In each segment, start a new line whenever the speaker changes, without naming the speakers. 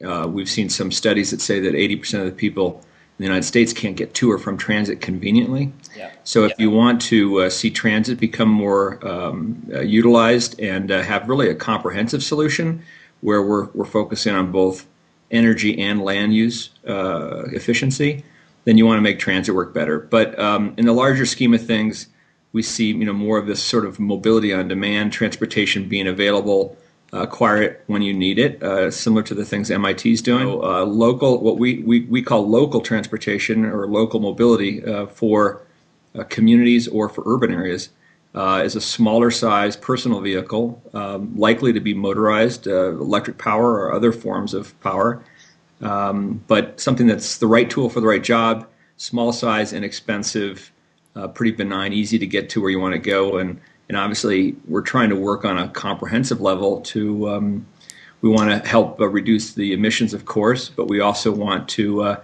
We've seen some studies that say that 80% of the people in the United States can't get to or from transit conveniently.
Yeah.
So if you want to see transit become more utilized and have really a comprehensive solution where we're focusing on both energy and land use efficiency, then you want to make transit work better. But in the larger scheme of things, we see more of this sort of mobility on demand, transportation being available, acquire it when you need it, similar to the things MIT is doing. Local, what we call local transportation or local mobility for communities or for urban areas is a smaller size personal vehicle, likely to be motorized, electric power or other forms of power, but something that's the right tool for the right job, small size, inexpensive, pretty benign, easy to get to where you want to go. And obviously, we're trying to work on a comprehensive level to, we want to help reduce the emissions, of course, but we also want to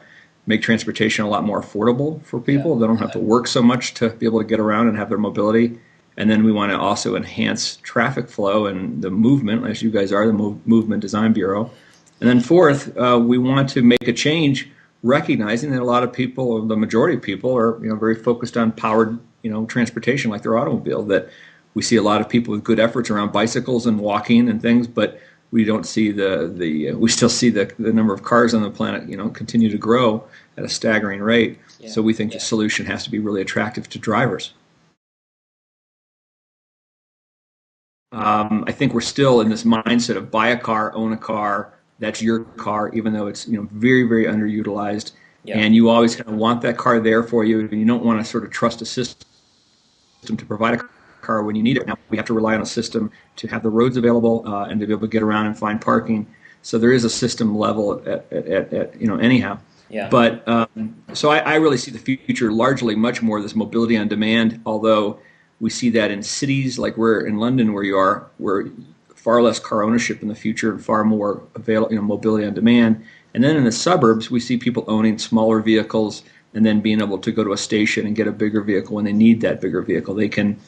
make transportation a lot more affordable for people. They don't have to work so much to be able to get around and have their mobility. And then we want to also enhance traffic flow and the movement, as you guys are, the Movement Design Bureau. And then fourth, we want to make a change, recognizing that a lot of people, or the majority of people, are very focused on powered transportation like their automobile. That we see a lot of people with good efforts around bicycles and walking and things, but we don't see we still see the number of cars on the planet continue to grow at a staggering rate.
Yeah.
So we think the solution has to be really attractive to drivers. I think we're still in this mindset of buy a car, own a car. That's your car, even though it's very, very underutilized.
Yeah.
And you always kind of want that car there for you, and you don't want to sort of trust a system to provide a car when you need it. Now we have to rely on a system to have the roads available and to be able to get around and find parking. So there is a system level at anyhow.
Yeah.
But so I really see the future largely much more this mobility on demand, although we see that in cities like we're in London, where you are, where far less car ownership in the future and far more mobility on demand. And then in the suburbs, we see people owning smaller vehicles and then being able to go to a station and get a bigger vehicle when they need that bigger vehicle. They can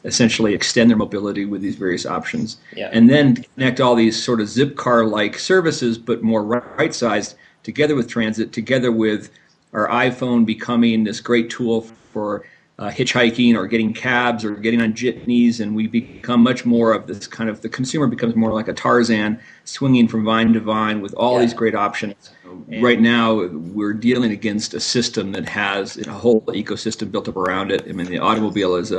essentially extend their mobility with these various options.
Yeah.
And then connect all these sort of zip car-like services, but more right-sized, together with transit, together with our iPhone becoming this great tool for hitchhiking or getting cabs or getting on jitneys, and we become much more of this kind of, the consumer becomes more like a Tarzan swinging from vine to vine with all these great options. And right now, we're dealing against a system that has a whole ecosystem built up around it. I mean, the automobile is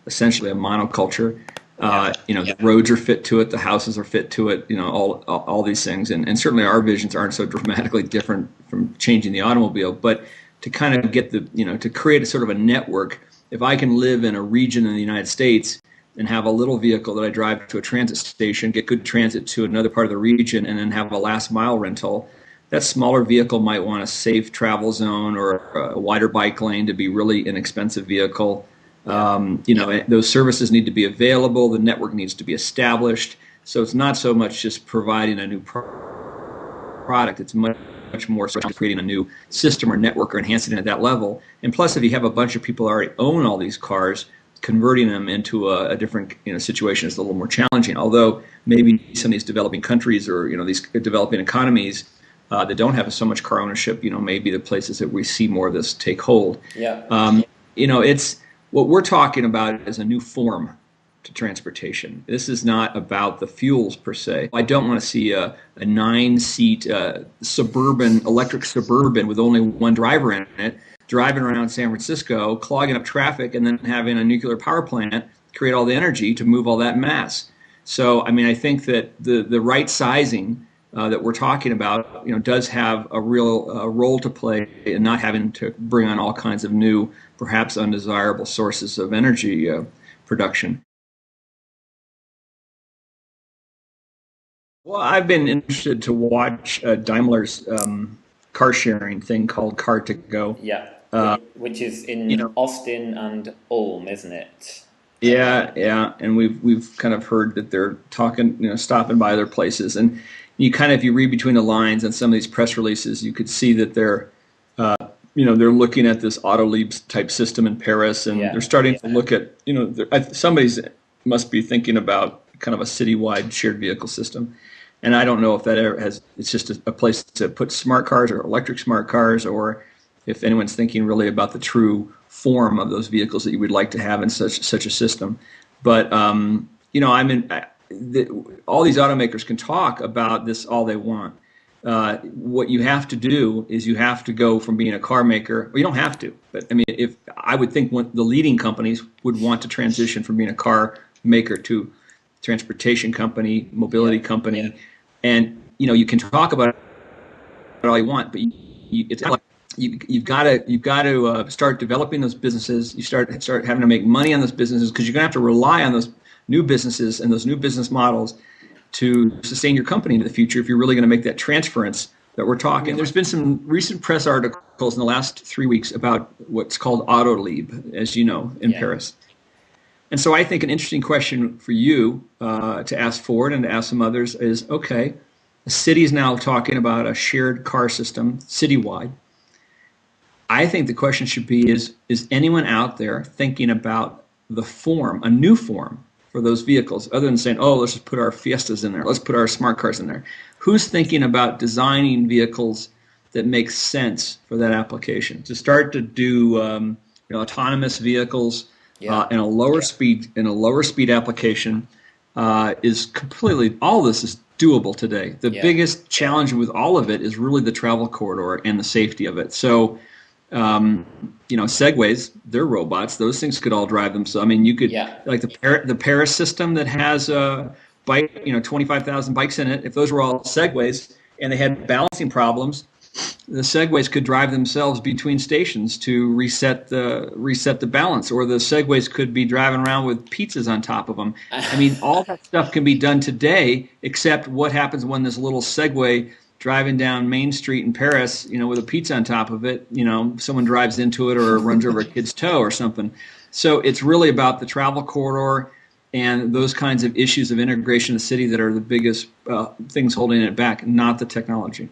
essentially a monoculture. The roads are fit to it, the houses are fit to it, all these things. And certainly our visions aren't so dramatically different from changing the automobile, but to kind of get to create a sort of a network. If I can live in a region in the United States and have a little vehicle that I drive to a transit station, get good transit to another part of the region, and then have a last mile rental, that smaller vehicle might want a safe travel zone or a wider bike lane to be really inexpensive vehicle. Those services need to be available. The network needs to be established. So it's not so much just providing a new product. It's much more sort of creating a new system or network or enhancing it at that level. And plus, if you have a bunch of people who already own all these cars, converting them into a different situation is a little more challenging. Although maybe some of these developing countries or these developing economies that don't have so much car ownership, may be the places that we see more of this take hold.
Yeah.
It's what we're talking about is a new form to transportation. This is not about the fuels per se. I don't want to see a 9-seat electric suburban with only one driver in it, driving around San Francisco, clogging up traffic, and then having a nuclear power plant create all the energy to move all that mass. So, I mean, I think that the right sizing that we're talking about, does have a real role to play in not having to bring on all kinds of new, perhaps undesirable sources of energy production. Well, I've been interested to watch Daimler's car sharing thing called Car2Go.
Yeah, which is in Austin and Ulm, isn't it?
Yeah, and we've kind of heard that they're talking, stopping by other places, and if you read between the lines on some of these press releases, you could see that they're they're looking at this Autoliv type system in Paris, and they're starting to look at somebody's must be thinking about kind of a citywide shared vehicle system. And I don't know if that ever has, it's just a place to put smart cars or electric smart cars, or if anyone's thinking really about the true form of those vehicles that you would like to have in such a system. But, I'm in, all these automakers can talk about this all they want. What you have to do is you have to go from being a car maker. Well, you don't have to, but I mean, if I would think the leading companies would want to transition from being a car maker to transportation company, mobility company, and you can talk about it all you want, but you've got to start developing those businesses. You start having to make money on those businesses, because you're going to have to rely on those new businesses and those new business models to sustain your company into the future if you're really going to make that transference that we're talking. There's been some recent press articles in the last 3 weeks about what's called Autolibre, as you know, in Paris. And so I think an interesting question for you to ask Ford and to ask some others is, okay, the city is now talking about a shared car system citywide. I think the question should be, is anyone out there thinking about the form, a new form for those vehicles, other than saying, oh, let's just put our Fiestas in there, let's put our smart cars in there? Who's thinking about designing vehicles that make sense for that application? To start to do autonomous vehicles in a lower speed application is completely, all this is doable today. The biggest challenge with all of it is really the travel corridor and the safety of it. So Segways, they're robots. Those things could all drive themselves. I mean, you could, like the Paris system that has 25,000 bikes in it. If those were all Segways and they had balancing problems, the Segways could drive themselves between stations to reset the balance, or the Segways could be driving around with pizzas on top of them. I mean, all that stuff can be done today, except what happens when this little Segway driving down Main Street in Paris, with a pizza on top of it, someone drives into it or runs over a kid's toe or something. So it's really about the travel corridor and those kinds of issues of integration of the city that are the biggest things holding it back, not the technology.